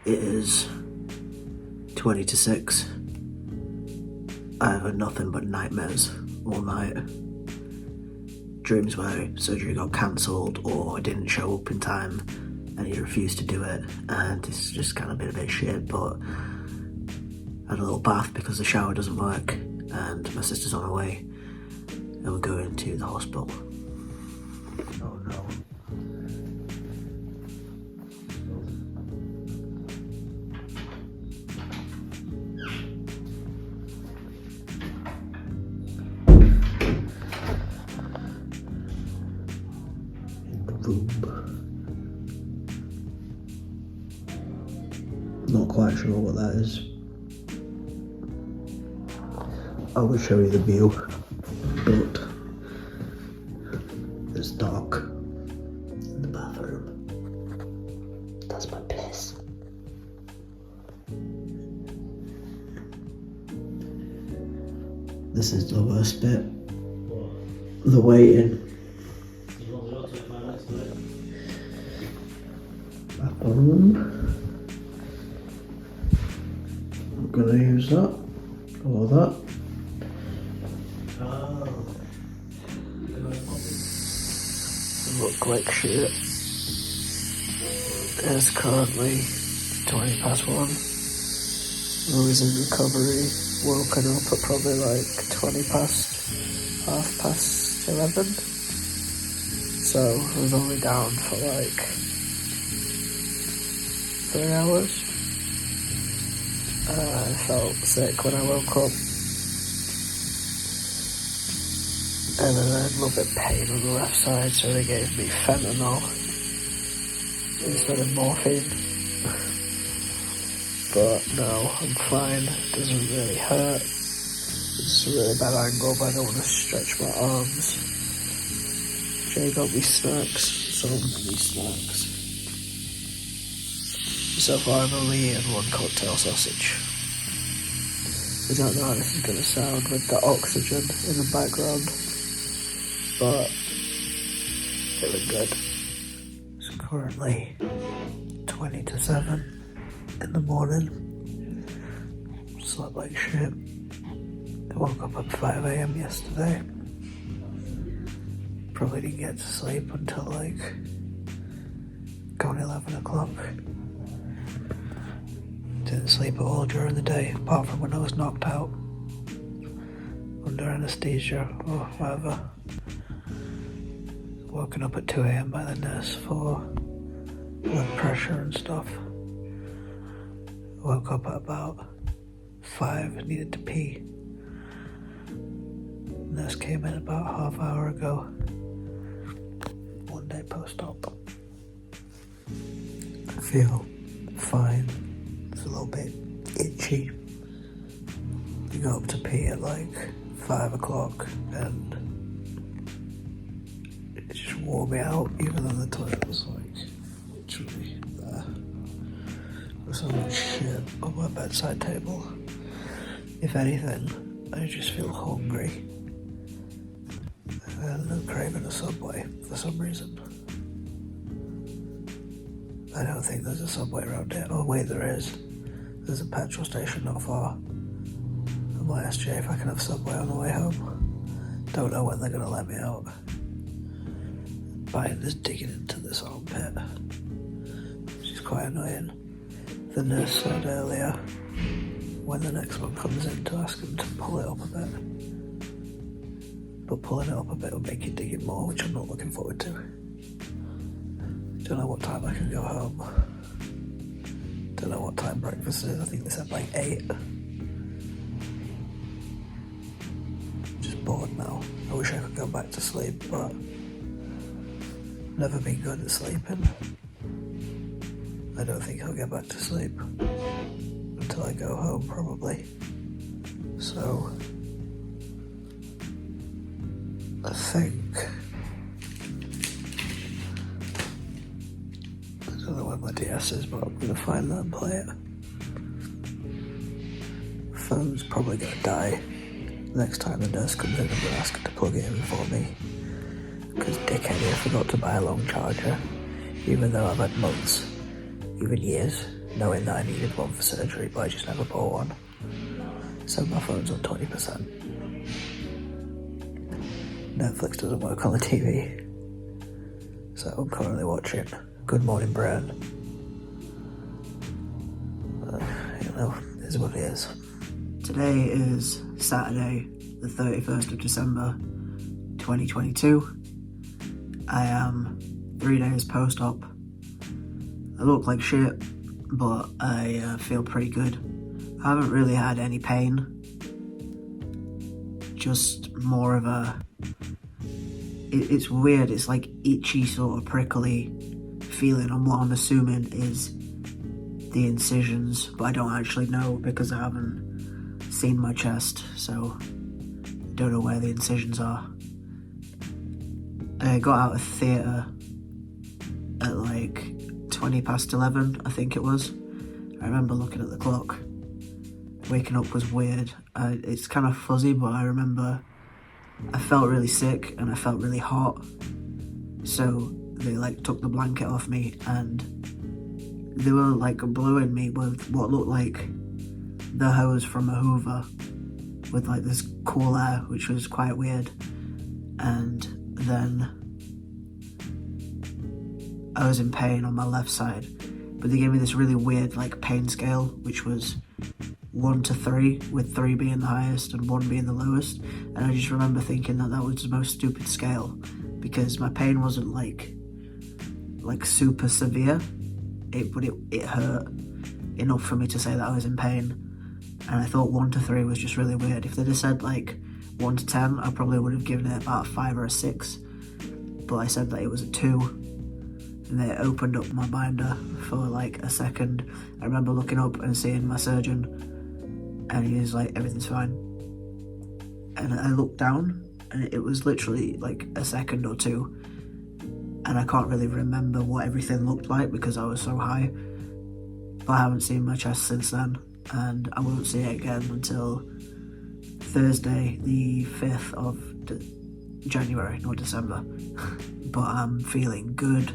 It is 20 to 6. I have had nothing but nightmares all night. Dreams where surgery got cancelled or I didn't show up in time and he refused to do it, and it's just kind of been a bit shit, but I had a little bath because the shower doesn't work and my sister's on her way and we're going to the hospital. Oh no. Not quite sure what that is. I will show you the view, but it's dark in the bathroom. That's my piss. This is the worst bit. What? The waiting. Bathroom. I'm gonna use that or that. Look like shit. It's currently 20 past 1. Rose in recovery, woken up at probably like 20 past, half past 11. So I was only down for like 3 hours. I felt sick when I woke up. And then I had a little bit of pain on the left side, so they gave me fentanyl instead of morphine. But no, I'm fine. It doesn't really hurt. It's a really bad angle, but I don't want to stretch my arms. Jay got me snacks, someone got me snacks. So far I've only eaten 1 cocktail sausage. I don't know how this is going to sound with the oxygen in the background, but feeling good. It's currently 20 to 7 in the morning. Slept like shit. I woke up at 5 AM yesterday. Probably didn't get to sleep until like gone 11 o'clock. Didn't sleep at all during the day, apart from when I was knocked out under anaesthesia or whatever. Woken up at 2 AM by the nurse for blood pressure and stuff. Woke up at about 5, needed to pee. Nurse came in about half hour ago. 1 day post-op. I feel fine. It's a little bit itchy. You go up to pee at like 5 o'clock and it just wore me out, even though the toilet was like literally there. There's so much shit on my bedside table. If anything, I just feel hungry. And I'm craving a Subway for some reason. I don't think there's a Subway around here. Oh wait, there is. There's a petrol station not far. I might ask Jay if I can have Subway on the way home. Don't know when they're gonna let me out. Biden is digging into this armpit, which is quite annoying. The nurse said earlier, when the next one comes in, to ask him to pull it up a bit. But pulling it up a bit will make you dig it more, which I'm not looking forward to. Don't know what time I can go home. Don't know what time breakfast is. I think they said like 8. Just bored now. I wish I could go back to sleep, but never been good at sleeping. I don't think I'll get back to sleep until I go home, probably. So I think I don't know where my DS is, but I'm gonna find that and play it. Phone's probably gonna die. Next time the nurse comes in, I'm gonna ask her to plug it in for me. Because dickhead here forgot to buy a long charger, even though I've had months even years, knowing that I needed one for surgery, but I just never bought one. So my phone's on 20%. Netflix doesn't work on the TV, so I'm currently watching Good Morning Britain. It is what it is. Today is Saturday, the 31st of December, 2022. I am 3 days post-op. I look like shit, but I feel pretty good. I haven't really had any pain, just more of a... It's weird, it's like itchy, sort of prickly feeling, and what I'm assuming is the incisions, but I don't actually know because I haven't seen my chest, so I don't know where the incisions are. I got out of theatre at like 11:20, I think it was. I remember looking at the clock. Waking up was weird. It's kind of fuzzy, but I remember I felt really sick and I felt really hot. So they like took the blanket off me and they were like blowing me with what looked like the hose from a Hoover with like this cool air, which was quite weird. And then I was in pain on my left side, but they gave me this really weird like pain scale, which was 1 to 3, with 3 being the highest and 1 being the lowest. And I just remember thinking that was the most stupid scale, because my pain wasn't like super severe, but it hurt enough for me to say that I was in pain. And I thought 1 to 3 was just really weird. If they'd have said like 1 to 10, I probably would have given it about a 5 or a 6, but I said that it was a 2. And they opened up my binder for like a second. I remember looking up and seeing my surgeon, and he was like, everything's fine. And I looked down and it was literally like a second or 2, and I can't really remember what everything looked like because I was so high. But I haven't seen my chest since then, and I won't see it again until Thursday the 5th of January, not December. But I'm feeling good.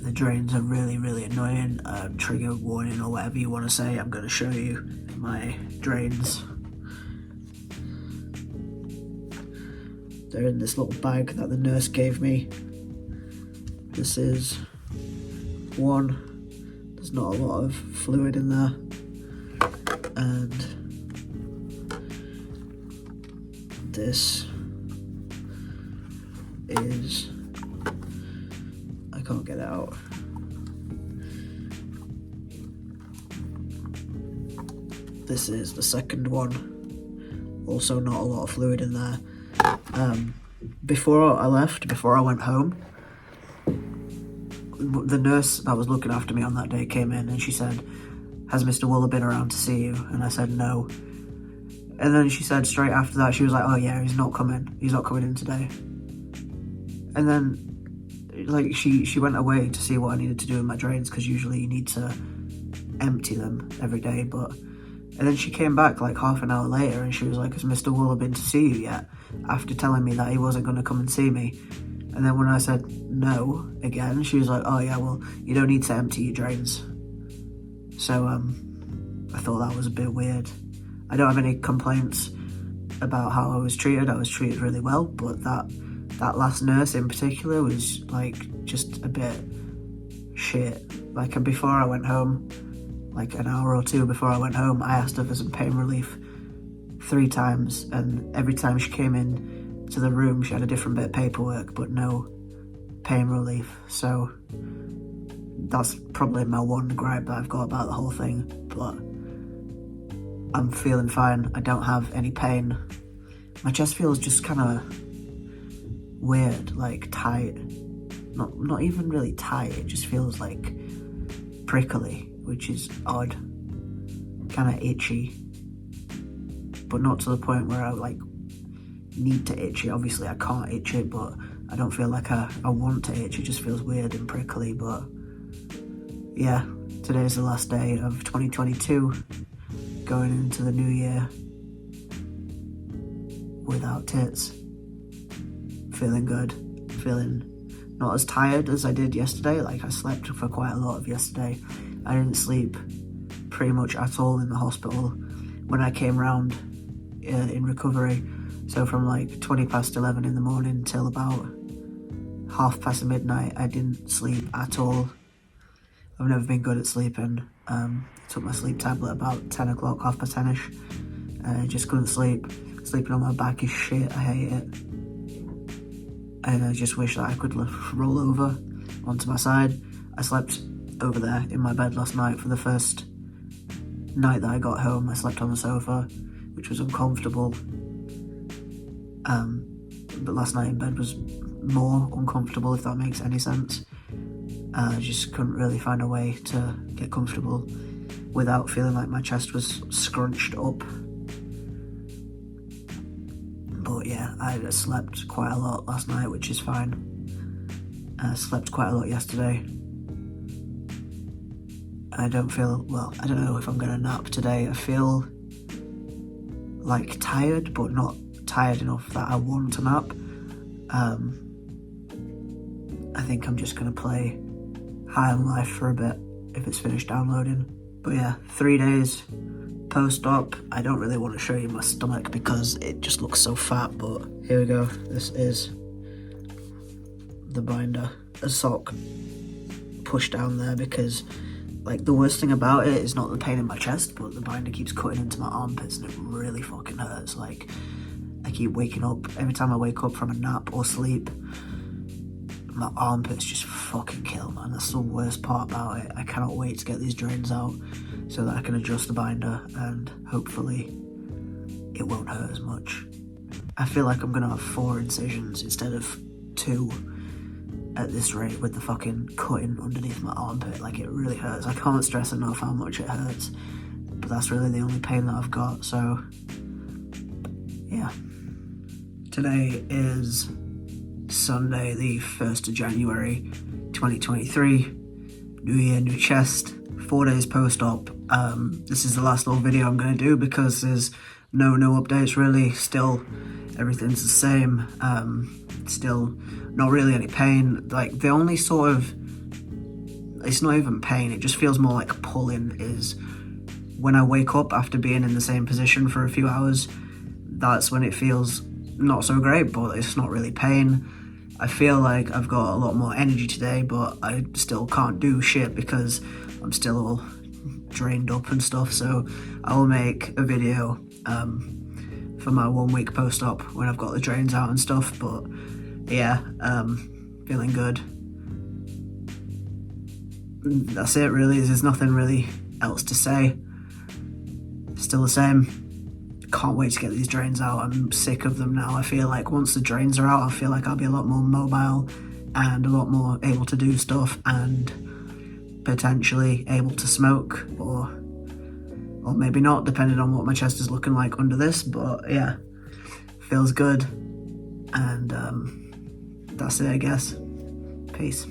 The drains are really, really annoying. Trigger warning or whatever you want to say. I'm going to show you my drains. They're in this little bag that the nurse gave me. This is one. There's not a lot of fluid in there. And this is... I can't get it out. This is the second one. Also not a lot of fluid in there. Before I went home, the nurse that was looking after me on that day came in and she said, "Has Mr. Wooler been around to see you?" And I said no. And then she said straight after that, she was like, "Oh yeah, he's not coming in today." And then like she went away to see what I needed to do in my drains, because usually you need to empty them every day. And then she came back like half an hour later and she was like, "Has Mr. Wooler been to see you yet?" After telling me that he wasn't going to come and see me. And then when I said no again, she was like, "Oh yeah, well, you don't need to empty your drains." So I thought that was a bit weird. I don't have any complaints about how I was treated. I was treated really well, but that last nurse in particular was like just a bit shit. Like before I went home, like an hour or 2 before I went home, I asked her for some pain relief 3 times, and every time she came in to the room she had a different bit of paperwork but no pain relief. So that's probably my one gripe that I've got about the whole thing, but I'm feeling fine. I don't have any pain. My chest feels just kind of weird, like tight. Not even really tight, it just feels like prickly, which is odd. Kind of itchy, but not to the point where I like need to itch it. Obviously I can't itch it, but I don't feel like I want to itch. It just feels weird and prickly. But yeah, today's the last day of 2022, going into the new year without tits. Feeling good, feeling not as tired as I did yesterday. Like, I slept for quite a lot of yesterday. I didn't sleep pretty much at all in the hospital when I came round in recovery. So from like 20 past 11 in the morning till about half past midnight, I didn't sleep at all. I've never been good at sleeping. I took my sleep tablet about 10 o'clock, half past 10ish. I just couldn't sleep. Sleeping on my back is shit, I hate it. And I just wish that I could roll over onto my side. I slept over there in my bed last night for the first night that I got home. I slept on the sofa, which was uncomfortable. But last night in bed was more uncomfortable, if that makes any sense. I just couldn't really find a way to get comfortable without feeling like my chest was scrunched up. But yeah, I slept quite a lot last night, which is fine. I slept quite a lot yesterday. I don't feel, well, I don't know if I'm gonna nap today. I feel like tired, but not tired enough that I want to nap. I think I'm just gonna play High on Life for a bit if it's finished downloading. But yeah, 3 days post-op. I don't really want to show you my stomach because it just looks so fat, but here we go. This is the binder. A sock pushed down there because, like, the worst thing about it is not the pain in my chest, but the binder keeps cutting into my armpits and it really fucking hurts. Like, I keep waking up, every time I wake up from a nap or sleep, my armpits just fucking kill, man. That's the worst part about it. I cannot wait to get these drains out so that I can adjust the binder and hopefully it won't hurt as much. I feel like I'm gonna have 4 incisions instead of 2 at this rate with the fucking cutting underneath my armpit. Like, it really hurts. I can't stress enough how much it hurts, but that's really the only pain that I've got. So yeah, today is Sunday, the 1st of January 2023. New year, new chest, 4 days post-op. This is the last little video I'm going to do because there's no updates really. Still, everything's the same. Still not really any pain. Like, the only sort of, it's not even pain, it just feels more like pulling, is when I wake up after being in the same position for a few hours. That's when it feels not so great, but it's not really pain. I feel like I've got a lot more energy today, but I still can't do shit because I'm still all drained up and stuff. So I will make a video for my 1 week post-op when I've got the drains out and stuff. But yeah, feeling good. That's it really. There's nothing really else to say. Still the same. Can't wait to get these drains out. I'm sick of them now. I feel like once the drains are out, I feel like I'll be a lot more mobile and a lot more able to do stuff and potentially able to smoke, or maybe not, depending on what my chest is looking like under this. But yeah, feels good. And that's it, I guess. Peace.